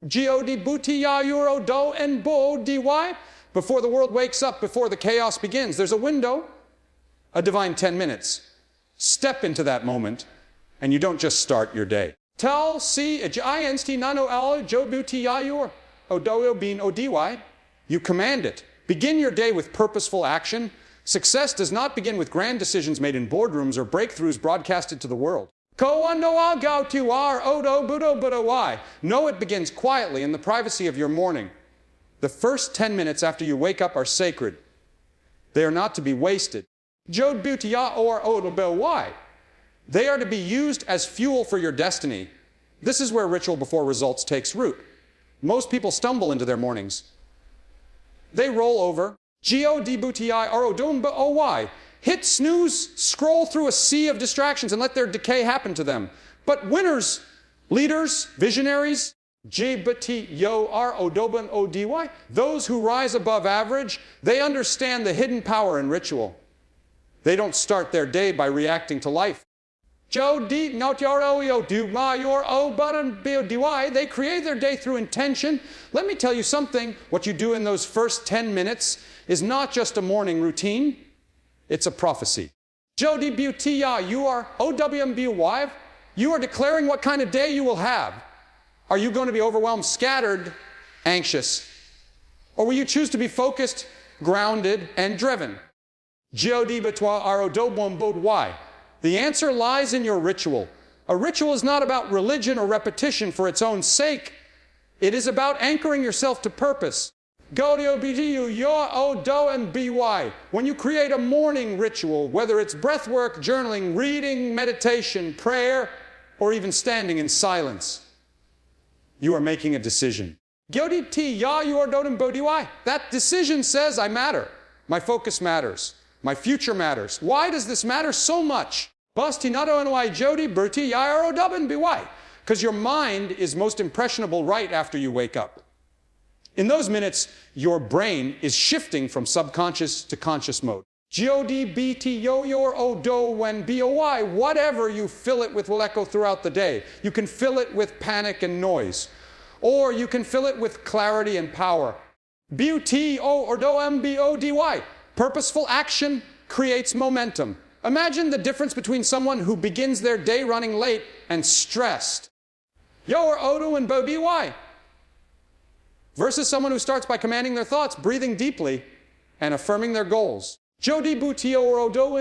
G-O-D butiya euro do and bo dy. Before the world wakes up, before the chaos begins, there's a window, a divine 10 minutes. Step into that moment, and you don't just start your day. Tell si inst nano al jo butiya euro odo bin ody. You command it. Begin your day with purposeful action. Success does not begin with grand decisions made in boardrooms or breakthroughs broadcasted to the world. No, it begins quietly in the privacy of your morning. The first 10 minutes after you wake up are sacred. They are not to be wasted. They are to be used as fuel for your destiny. This is where ritual before results takes root. Most people stumble into their mornings. They roll over. Hit snooze, scroll through a sea of distractions and let their decay happen to them. But winners, leaders, visionaries, those who rise above average, they understand the hidden power in ritual. They don't start their day by reacting to life. They create their day through intention. Let me tell you something. What you do in those first 10 minutes is not just a morning routine. It's a prophecy. You are OWMBY. You are declaring what kind of day you will have. Are you going to be overwhelmed, scattered, anxious? Or will you choose to be focused, grounded, and driven? The answer lies in your ritual. A ritual is not about religion or repetition for its own sake. It is about anchoring yourself to purpose. When you create a morning ritual, whether it's breathwork, journaling, reading, meditation, prayer, or even standing in silence, you are making a decision. That decision says, I matter. My focus matters. My future matters. Why does this matter so much? Because your mind is most impressionable right after you wake up. In those minutes, your brain is shifting from subconscious to conscious mode. Whatever you fill it with will echo throughout the day. You can fill it with panic and noise. Or you can fill it with clarity and power. Purposeful action creates momentum. Imagine the difference between someone who begins their day running late and stressed. Versus someone who starts by commanding their thoughts, breathing deeply, and affirming their goals. The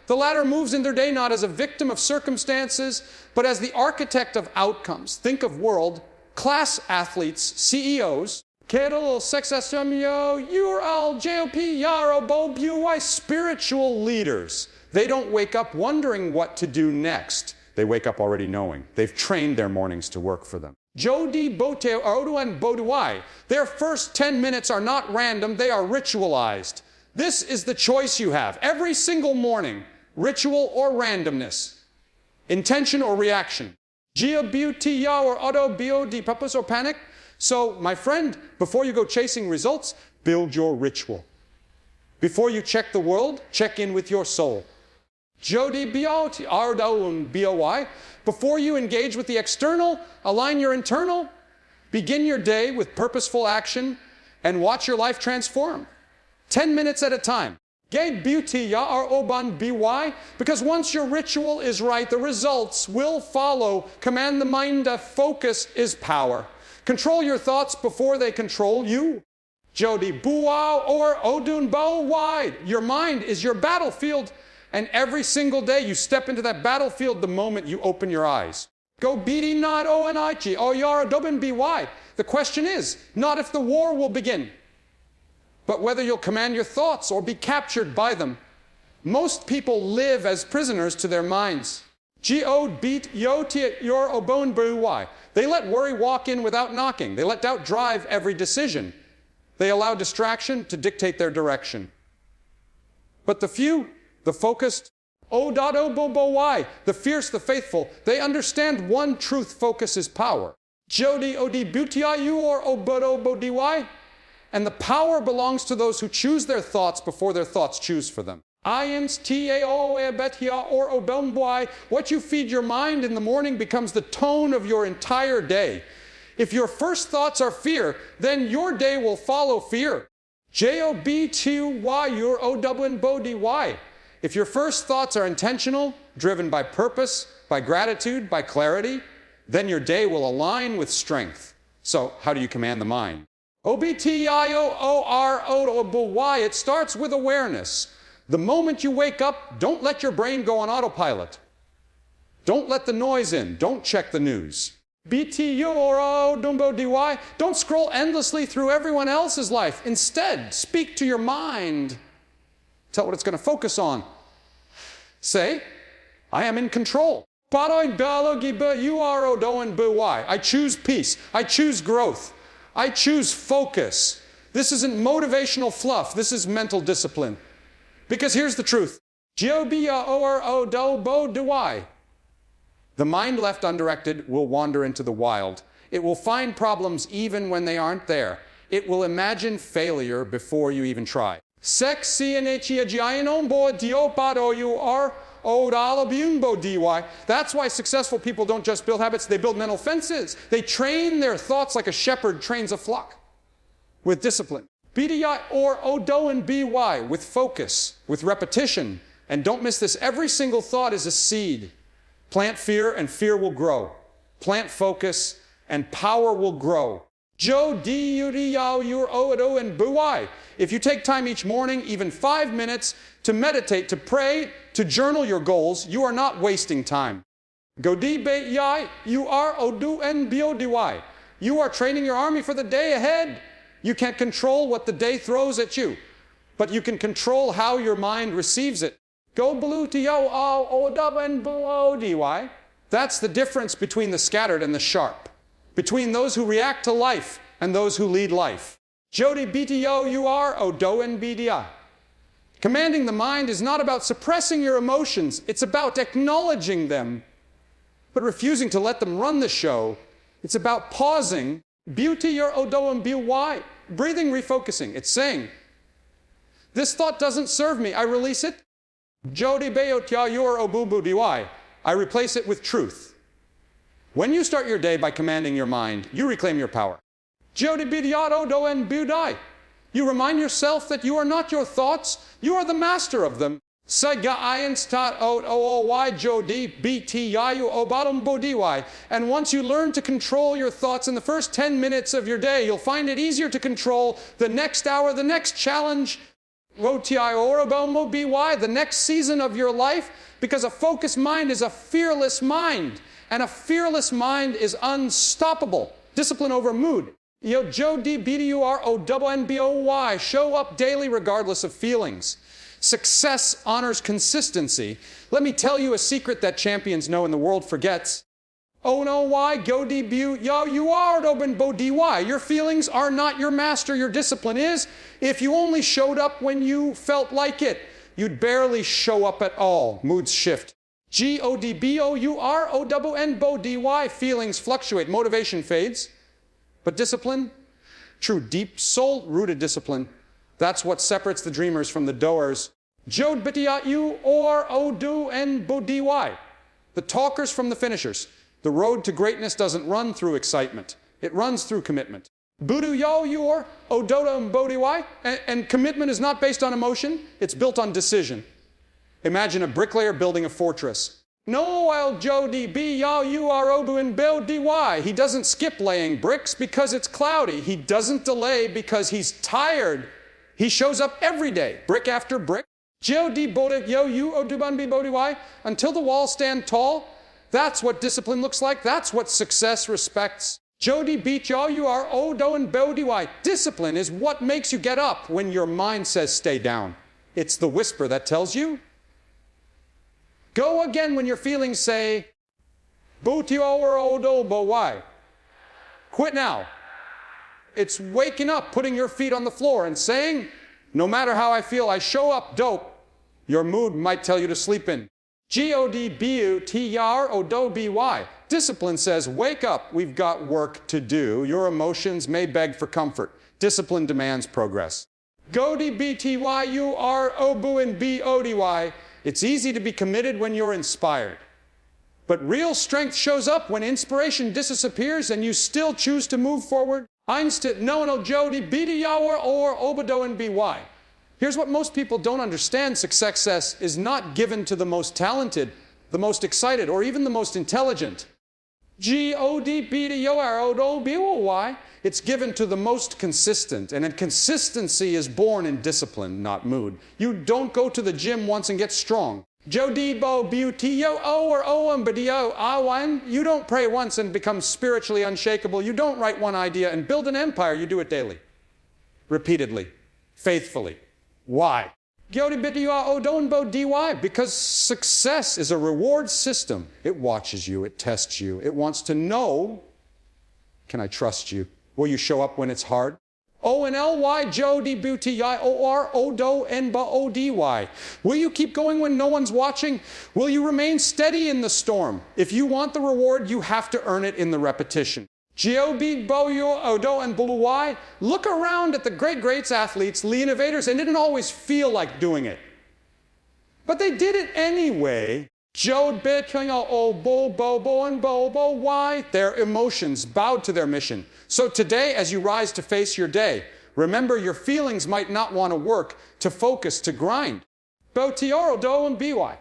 latter moves in their day not as a victim of circumstances, but as the architect of outcomes. Think of world-class athletes, CEOs, spiritual leaders. They don't wake up wondering what to do next. They wake up already knowing. They've trained their mornings to work for them. Their first 10 minutes are not random, they are ritualized. This is the choice you have. Every single morning, ritual or randomness, intention or reaction. Purpose or panic. So, my friend, before you go chasing results, build your ritual. Before you check the world, check in with your soul. Before you engage with the external, align your internal. Begin your day with purposeful action and watch your life transform. 10 minutes at a time. Because once your ritual is right, the results will follow. Command the mind to focus is power. Control your thoughts before they control you. Jodi buao or odun bo wide. Your mind is your battlefield, and every single day you step into that battlefield the moment you open your eyes. Go beating not o and ichi o yara dobin by. The question is not if the war will begin, but whether you'll command your thoughts or be captured by them. Most people live as prisoners to their minds. They let worry walk in without knocking. They let doubt drive every decision. They allow distraction to dictate their direction. But the few, the focused, the fierce, the faithful, they understand one truth: focus is power. And the power belongs to those who choose their thoughts before their thoughts choose for them. What you feed your mind in the morning becomes the tone of your entire day. If your first thoughts are fear, then your day will follow fear. J-O-B-T-Y-U-R-O-W-N-B-O-D-Y. If your first thoughts are intentional, driven by purpose, by gratitude, by clarity, then your day will align with strength. So, how do you command the mind? O-B-T-I-O-O-R-O-W-Y. It starts with awareness. The moment you wake up, don't let your brain go on autopilot. Don't let the noise in. Don't check the news. B-T-U-R-O-W-N-B-O-D-Y. Don't scroll endlessly through everyone else's life. Instead, speak to your mind. Tell it what it's going to focus on. Say, I am in control. I choose peace. I choose growth. I choose focus. This isn't motivational fluff. This is mental discipline. Because here's the truth. G-O-B-O-R-O-W-N-B-O-D-Y. The mind left undirected will wander into the wild. It will find problems even when they aren't there. It will imagine failure before you even try. That's why successful people don't just build habits, they build mental fences. They train their thoughts like a shepherd trains a flock with discipline. B-D-I or O-D-O-N-B-Y, with focus, with repetition. And don't miss this, every single thought is a seed. Plant fear and fear will grow. Plant focus and power will grow. J-O-D-U-D-Y. If you take time each morning, even 5 minutes, to meditate, to pray, to journal your goals, you are not wasting time. Go-D-B-I-U-R-O-D-N-B-O-D-Y. You are training your army for the day ahead. You can't control what the day throws at you, but you can control how your mind receives it. Go-B-L-U-T-O-O-O-W-N-B-O-D-Y. That's the difference between the scattered and the sharp, between those who react to life and those who lead life. J-O-D-B-T-O-U-R-O-D-O-N-B-D-I. Commanding the mind is not about suppressing your emotions. It's about acknowledging them, but refusing to let them run the show. It's about pausing, B-U-T-O-O-W-N-B-Y, breathing, refocusing. It's saying, this thought doesn't serve me. I release it. J-O-D-B-O-T-O-U-R-O-B-O-D-Y. I replace it with truth. When you start your day by commanding your mind, you reclaim your power. J-O-D-B-T-O-O-W-N-B-O-D-Y. You remind yourself that you are not your thoughts, you are the master of them. And once you learn to control your thoughts in the first 10 minutes of your day, you'll find it easier to control the next hour, the next challenge, the next season of your life, because a focused mind is a fearless mind, and a fearless mind is unstoppable. Discipline over mood. J-O-D-B-D-U-R-O-W-N-B-O-Y. Show up daily regardless of feelings. Success honors consistency. Let me tell you a secret that champions know and the world forgets. Oh no, why? Go-D-B-U-Y. Your feelings are not your master. Your discipline is. If you only showed up when you felt like it, you'd barely show up at all. Moods shift. G-O-D-B-O-U-R-O-W-N-B-O-D-Y. Feelings fluctuate. Motivation fades. But discipline, true deep soul-rooted discipline, that's what separates the dreamers from the doers. J-O-D-B-I-U-R-O-D-N-B-O-D-Y. The talkers from the finishers. The road to greatness doesn't run through excitement. It runs through commitment. Budu-yo-yor-O-Do-N-B-O-D-Y. And commitment is not based on emotion. It's built on decision. Imagine a bricklayer building a fortress. No, I'll J-O-D-B-I-U-R-O-D-N-B-O-D-Y. He doesn't skip laying bricks because it's cloudy. He doesn't delay because he's tired. He shows up every day, brick after brick. J-O-D-B-O-U-O-D-N-B-O-D-Y. Until the walls stand tall. That's what discipline looks like. That's what success respects. J-O-D-B-I-U-R-O-D-N-B-O-D-Y. Discipline is what makes you get up when your mind says stay down. It's the whisper that tells you, go again when your feelings say, Boo-T-O-R-O-D-O-B-O-Y. Quit now. It's waking up, putting your feet on the floor and saying, no matter how I feel, I show up dope. Your mood might tell you to sleep in. G-O-D-B-U-T-R-O-D-O-B-Y. Discipline says, wake up, we've got work to do. Your emotions may beg for comfort. Discipline demands progress. Go-D-B-T-Y-U-R-O-B-O-N-B-O-D-Y. It's easy to be committed when you're inspired. But real strength shows up when inspiration disappears and you still choose to move forward. Einstein, no, Jody, Bidi or Obado and BY. Here's what most people don't understand. Success is not given to the most talented, the most excited, or even the most intelligent. G-O-D-B-D-O-R-O-D-O-B-O-Y. It's given to the most consistent. And consistency is born in discipline, not mood. You don't go to the gym once and get strong. J-O-D-B-O-B-U-T-O-O or O-M-B-D-O-A-1. You don't pray once and become spiritually unshakable. You don't write one idea and build an empire. You do it daily, repeatedly, faithfully. Why? Because success is a reward system. It watches you. It tests you. It wants to know, can I trust you? Will you show up when it's hard? O-N-L-Y, J-O-D-B-U-T-I-O-R, O-D-O-N-B-O-D-Y. Will you keep going when no one's watching? Will you remain steady in the storm? If you want the reward, you have to earn it in the repetition. G-O-B-B-O-U-O-D-O-N-B-O-Y. Look around at the greats, athletes, the innovators, and didn't always feel like doing it. But they did it anyway. J-O-B-B-O-B-O-B-O-Y. Their emotions bowed to their mission. So today, as you rise to face your day, remember your feelings might not want to work, to focus, to grind. B-O-T-R-O-D-O-N-B-Y.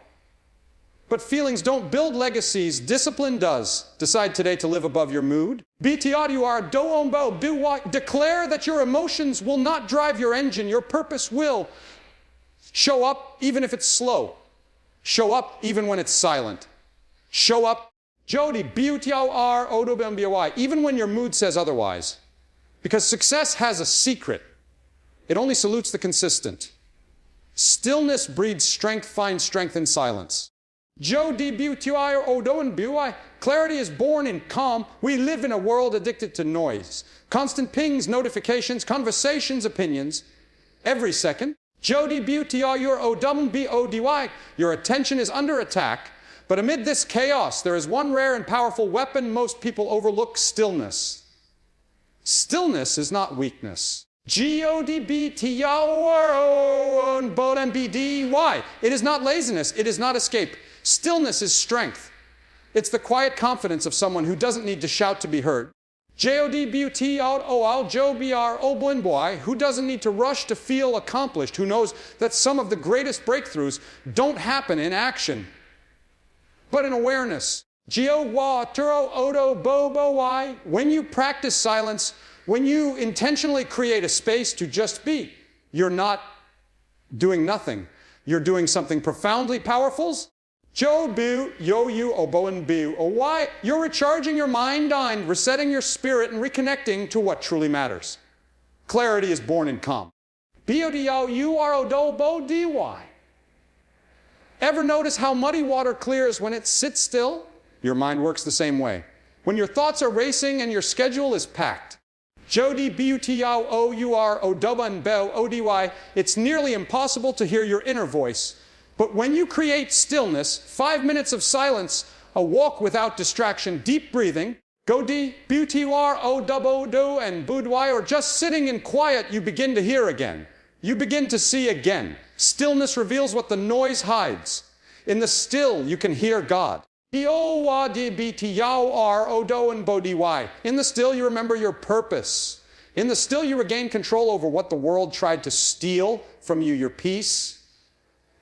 But feelings don't build legacies. Discipline does. Decide today to live above your mood. B-T-R-U-R-D-O-N-B-O-B-Y. Declare that your emotions will not drive your engine. Your purpose will. Show up even if it's slow. Show up even when it's silent. Show up. Jody, B-U-T-O-R-O-D-O-N-B-O-Y. Even when your mood says otherwise. Because success has a secret. It only salutes the consistent. Stillness breeds strength. Find strength in silence. Jody, B-U-T-I-O-D-O-N-B-O-Y. Clarity is born in calm. We live in a world addicted to noise. Constant pings, notifications, conversations, opinions. Every second. Jody, B-U-T-I-O-D-O-N-B-O-D-Y. Your attention is under attack. But amid this chaos, there is one rare and powerful weapon most people overlook: stillness. Stillness is not weakness. G-O-D-B-T-I-O-N-B-O-D-Y. It is not laziness. It is not escape. Stillness is strength. It's the quiet confidence of someone who doesn't need to shout to be heard. J-O-D-B-U-T-O-O-L-J-O-B-R-O-B-O-N-B-Y. Who doesn't need to rush to feel accomplished, who knows that some of the greatest breakthroughs don't happen in action, but in awareness. G-O-W-T-O-O-D-O-B-O-Y. When you practice silence, when you intentionally create a space to just be, you're not doing nothing. You're doing something profoundly powerful. Jo-Bu-Yo-You-O-Bo-N-B-O-Y. You're recharging your mind, resetting your spirit, and reconnecting to what truly matters. Clarity is born in calm. B-O-D-O-U-R-O-D-O-B-O-D-Y. Ever notice how muddy water clears when it sits still? Your mind works the same way. When your thoughts are racing and your schedule is packed. Jody, B-U-T-I-O-U-R-O-D-O-N-B-O-D-Y. It's nearly impossible to hear your inner voice. But when you create stillness, 5 minutes of silence, a walk without distraction, deep breathing, Go-D, B-U-T-R-O-D-O-D-O, and B-U-D-Y, or just sitting in quiet, you begin to hear again. You begin to see again. Stillness reveals what the noise hides. In the still, you can hear God. B-O-Y-D-B-T-Y-O-R-O-D-O-N-B-O-D-Y. In the still, you remember your purpose. In the still, you regain control over what the world tried to steal from you, your peace.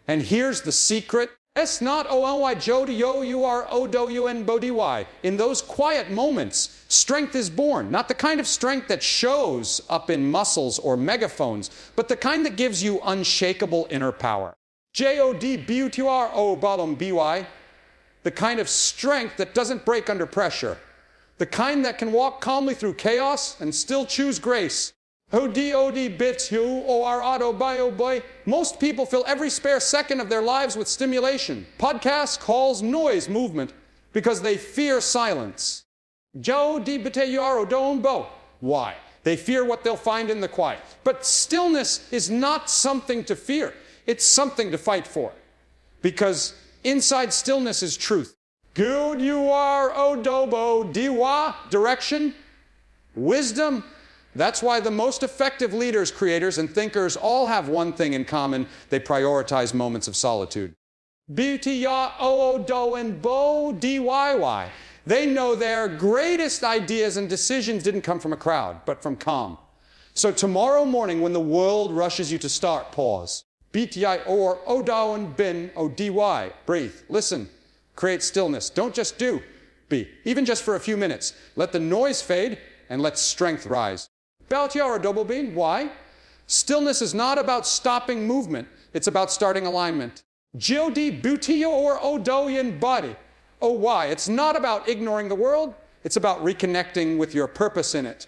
And here's the secret. S not O-L-Y, J-O-D-U-R-O-D-O-U-N-B-O-D-Y. In those quiet moments, strength is born. Not the kind of strength that shows up in muscles or megaphones, but the kind that gives you unshakable inner power. J-O-D-B-U-T-R-O-B-O-D-Y. The kind of strength that doesn't break under pressure. The kind that can walk calmly through chaos and still choose grace. O-D-O-D-B-T-U-O-R-O-D-O-B-O-Y. Most people fill every spare second of their lives with stimulation. Podcasts, calls, noise, movement, because they fear silence. J-O-D-B-T-U-R-O-D-O-N-B-O. Why? They fear what they'll find in the quiet. But stillness is not something to fear. It's something to fight for. Because inside stillness is truth. Good you are, O-D-O-B-O-D-Y. Direction, wisdom. That's why the most effective leaders, creators, and thinkers all have one thing in common. They prioritize moments of solitude. beauty ya do and bo DYY. They know their greatest ideas and decisions didn't come from a crowd, but from calm. So tomorrow morning when the world rushes you to start, pause. BTI or odo and bin ODY. Breathe. Listen. Create stillness. Don't just do. Be. Even just for a few minutes. Let the noise fade and let strength rise. Beltia or double bean. Why? Stillness is not about stopping movement. It's about starting alignment. Jodi butia or odoyan body. Oh, why? It's not about ignoring the world. It's about reconnecting with your purpose in it.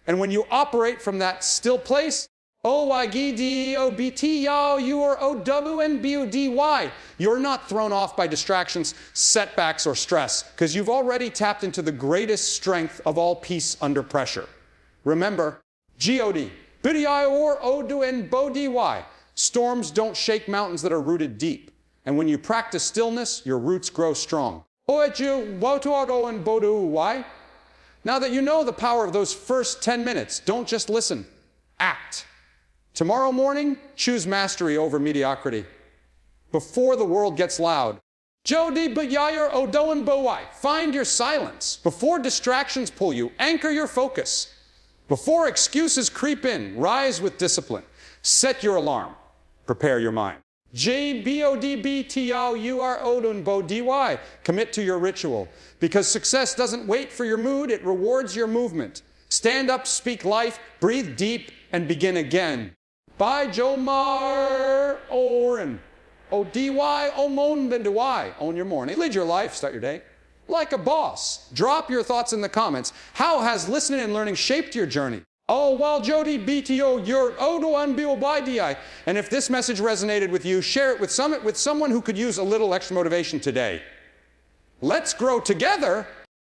And when you operate from that still place, O-Y-G-D-O-B-T, you are O-W-N-B-O-D-Y. You're not thrown off by distractions, setbacks, or stress, because you've already tapped into the greatest strength of all peace under pressure. Remember, G-O-D, B-D-I or O-D-N-B-O-D-Y. Storms don't shake mountains that are rooted deep. And when you practice stillness, your roots grow strong. O-H-U-W-O-T-O-N-B-O-D-Y. Now that you know the power of those first 10 minutes, don't just listen. Act. Tomorrow morning, choose mastery over mediocrity. Before the world gets loud. Jodi Bayayer Odoan Bowai. Find your silence. Before distractions pull you, anchor your focus. Before excuses creep in, rise with discipline. Set your alarm. Prepare your mind. J-B-O-D-B-T-O-U-R-O-D-N-B-O-D-Y. Commit to your ritual. Because success doesn't wait for your mood, it rewards your movement. Stand up, speak life, breathe deep, and begin again. By Jomar Oren. O-D-Y, O-Mon, then do-I. Own your morning. Lead your life, start your day. Like a boss. Drop your thoughts in the comments. How has listening and learning shaped your journey? Oh, well, Jodi, BTO, your Odo Unbi. And if this message resonated with you, share it with someone who could use a little extra motivation today. Let's grow together